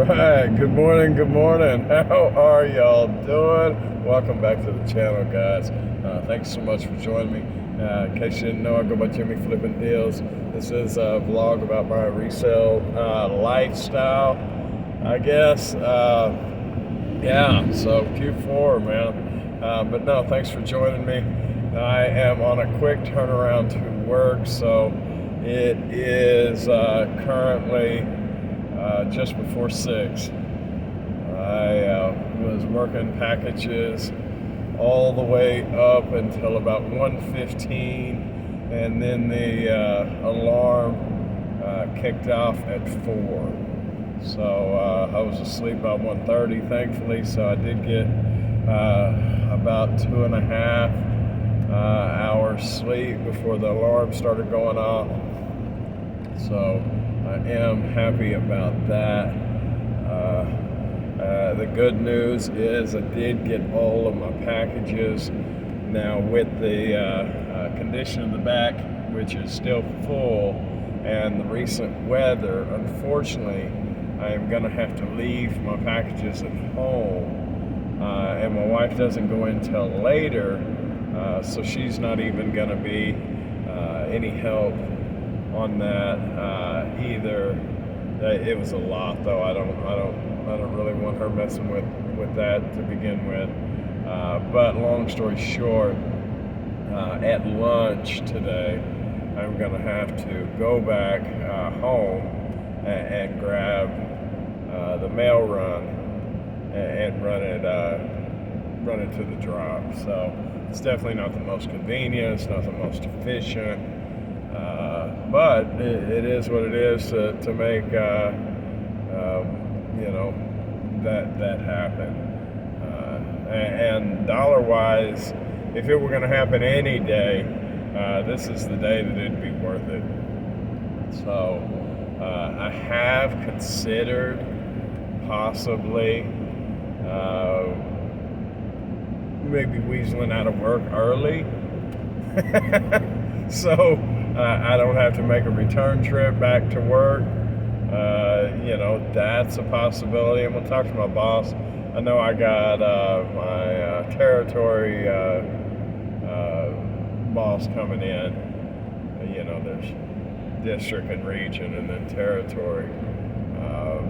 right, good morning, good morning. How are y'all doing? Welcome back to the channel, guys. Thanks so much for joining me. In case you didn't know, I go by Jimmy Flipping Deals. This is a vlog about my resale lifestyle, I guess. Yeah, so Q4, man. But no, thanks for joining me. I am on a quick turnaround to work, so it is currently just before 6. I was working packages all the way up until about 1:15, and then the alarm kicked off at 4. So I was asleep by 1:30, thankfully, so I did get about 2.5 hours sleep before the alarm started going off. So I am happy about that. The good news is I did get all of my packages. Now with the condition of the back, which is still full, and the recent weather, unfortunately, I am going to have to leave my packages at home. And my wife doesn't go in till later, so she's not even going to be any help on that either. It was a lot, though. I don't really want her messing with that to begin with. But long story short, at lunch today, I'm gonna have to go back home and grab the mail run and run it to the drop. So it's definitely not the most convenient. It's not the most efficient. But it is what it is to make that happen. And dollar-wise, if it were going to happen any day, this is the day that it'd be worth it. So I have considered possibly maybe weaseling out of work early. So I don't have to make a return trip back to work. That's a possibility. I'm gonna talk to my boss. I know I got my territory boss coming in. There's district and region and then territory.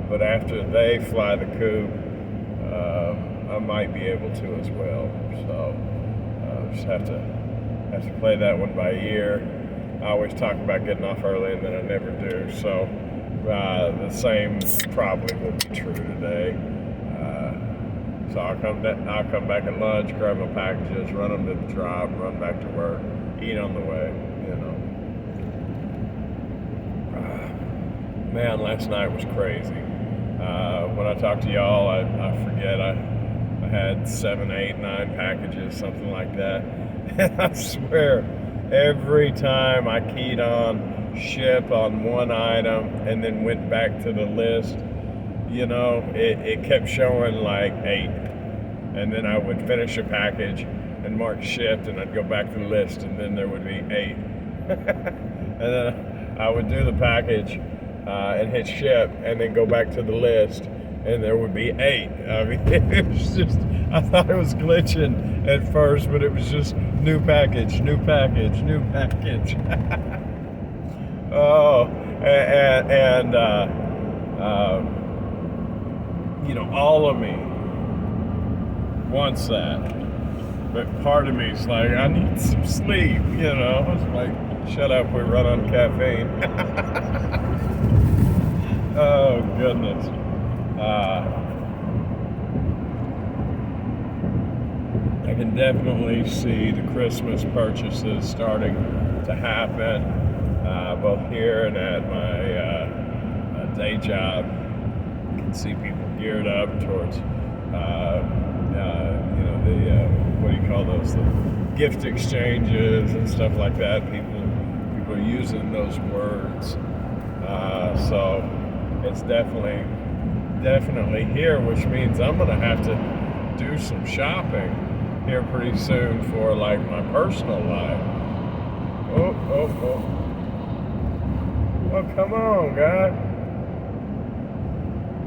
But after they fly the coop, I might be able to as well. So just have to play that one by ear. I always talk about getting off early, and then I never do. So the same probably will be true today. So I'll come back at lunch, grab my packages, run them to the drop, run back to work, eat on the way. Man, last night was crazy. When I talked to y'all, I forget I had 7, 8, 9 packages, something like that. And I swear, every time I keyed on ship on one item and then went back to the list, it kept showing like 8. And then I would finish a package and mark shipped, and I'd go back to the list, and then there would be 8. And then I would do the package and hit ship, and then go back to the list, and there would be 8. I mean, it was just, I thought it was glitching at first, but it was just new package, new package, new package. Oh, and all of me wants that, but part of me is like, I need some sleep. It's like, shut up, we run on caffeine. Oh goodness. I can definitely see the Christmas purchases starting to happen, both here and at my day job. You can see people geared up towards, what do you call those? The gift exchanges and stuff like that. People are using those words. So it's definitely here, which means I'm gonna have to do some shopping here pretty soon for like my personal life. Oh, come on, guy.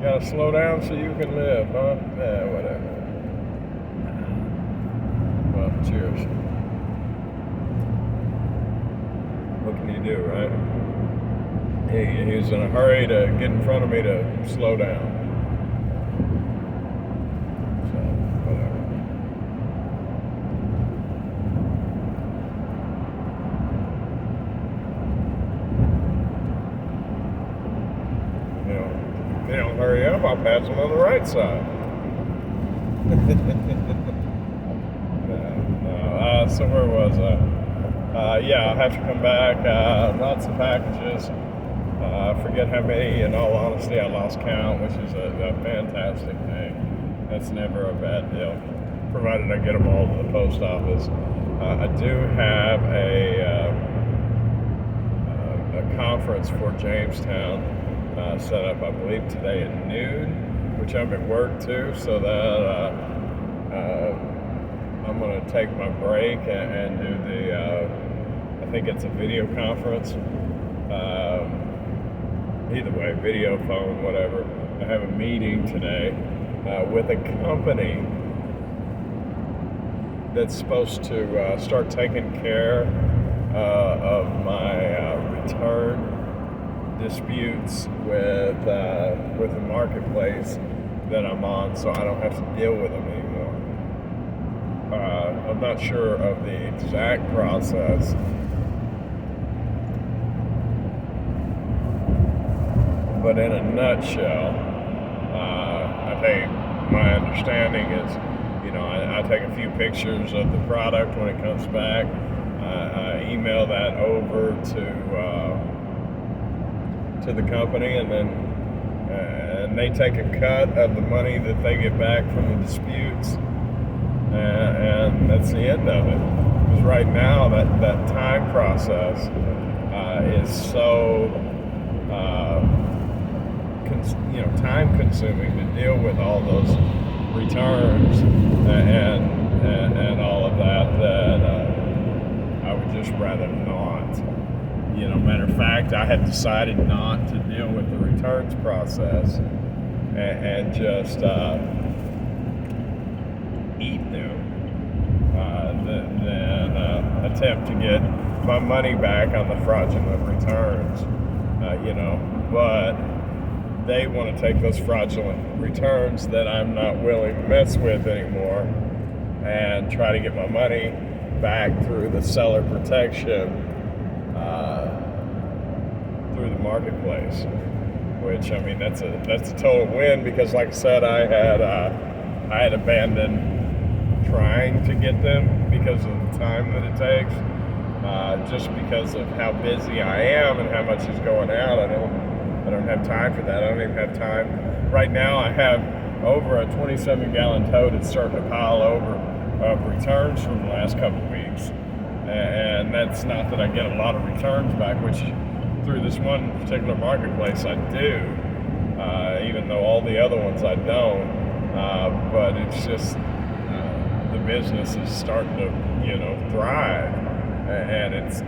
Gotta slow down so you can live, huh? Yeah, whatever. Well, cheers. What can you do, right? He was in a hurry to get in front of me to slow down. So, whatever. If they don't hurry up, I'll pass them on the right side. So where was I? Yeah, I'll have to come back. Lots of packages. I forget how many. In all honesty, I lost count, which is a fantastic thing. That's never a bad deal, provided I get them all to the post office. I do have a conference for Jamestown set up, I believe, today at noon, which I'm at work too, so that I'm going to take my break and do the, I think it's a video conference. Either way, video, phone, whatever. I have a meeting today with a company that's supposed to start taking care of my return disputes with the marketplace that I'm on, so I don't have to deal with them anymore. I'm not sure of the exact process, but in a nutshell, I think my understanding is, I take a few pictures of the product when it comes back. I email that over to the company, and then and they take a cut of the money that they get back from the disputes, and that's the end of it. Because right now, that time process is so time consuming to deal with all those returns and all of that I would just rather not. Matter of fact, I had decided not to deal with the returns process and just eat them than attempt to get my money back on the fraudulent returns. But they want to take those fraudulent returns that I'm not willing to mess with anymore and try to get my money back through the seller protection through the marketplace, which that's a total win, because like I said, I had abandoned trying to get them because of the time that it takes, just because of how busy I am and how much is going out. I don't have time for that. I don't even have time. Right now I have over a 27-gallon tote that's starting to pile over of returns from the last couple of weeks. And that's not that I get a lot of returns back, which through this one particular marketplace I do, even though all the other ones I don't. But it's just the business is starting to, thrive, and it's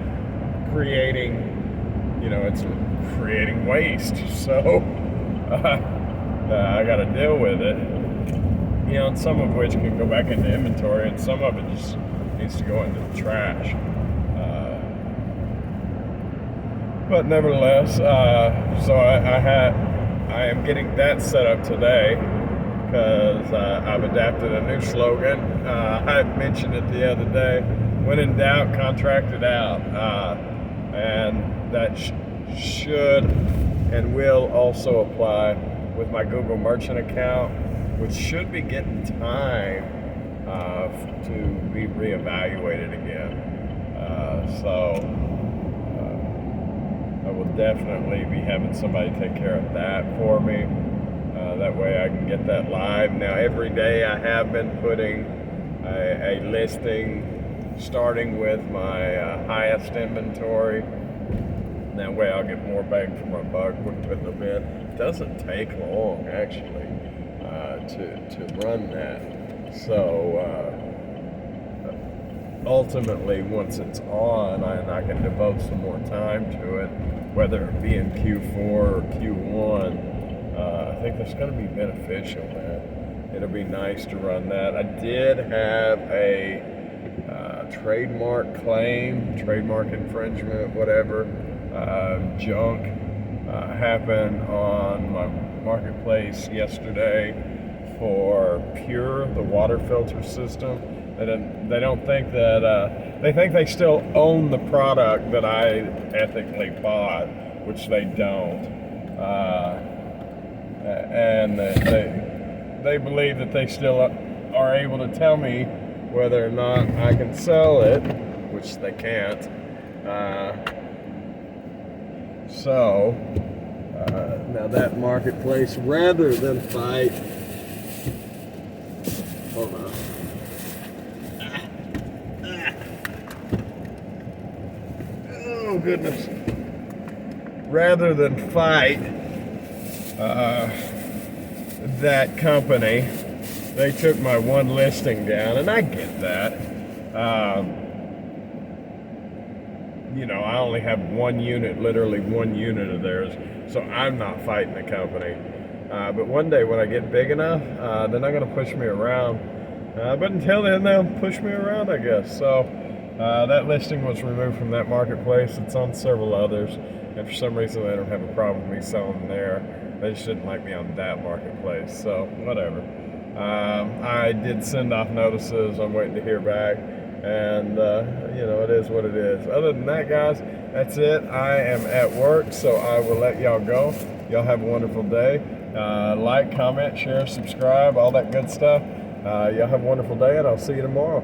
creating waste, so I got to deal with it, and some of which can go back into inventory, and some of it just needs to go into the trash. But nevertheless, so I am getting that set up today, because I've adapted a new slogan. I mentioned it the other day: when in doubt, contract it out. And that should and will also apply with my Google Merchant account, which should be getting time to be reevaluated again. So I will definitely be having somebody take care of that for me. That way I can get that live. Now, every day I have been putting a listing starting with my highest inventory. That way I'll get more bang for my buck when putting them in. It doesn't take long, actually, to run that. So ultimately, once it's on, I can devote some more time to it, whether it be in Q4 or Q1. I think that's going to be beneficial, man. It'll be nice to run that. I did have a trademark claim, trademark infringement, whatever, junk happened on my marketplace yesterday for Pure, the water filter system. They don't think that, they think they still own the product that I ethically bought, which they don't. And they believe that they still are able to tell me whether or not I can sell it, which they can't. Now that marketplace, rather than fight, hold on. Oh goodness. Rather than fight that company, they took my one listing down, and I get that. You know, I only have one unit, literally one unit of theirs, so I'm not fighting the company. But one day when I get big enough, they're not going to push me around. But until then, they'll push me around, I guess. So that listing was removed from that marketplace. It's on several others, and for some reason they don't have a problem with me selling there. They just didn't like me on that marketplace, so whatever. I did send off notices. I'm waiting to hear back, and you know, it is what it is. Other than that, guys, that's it. I am at work, so I will let y'all go. Y'all have a wonderful day. Like, comment, share, subscribe, all that good stuff. Y'all have a wonderful day, and I'll see you tomorrow.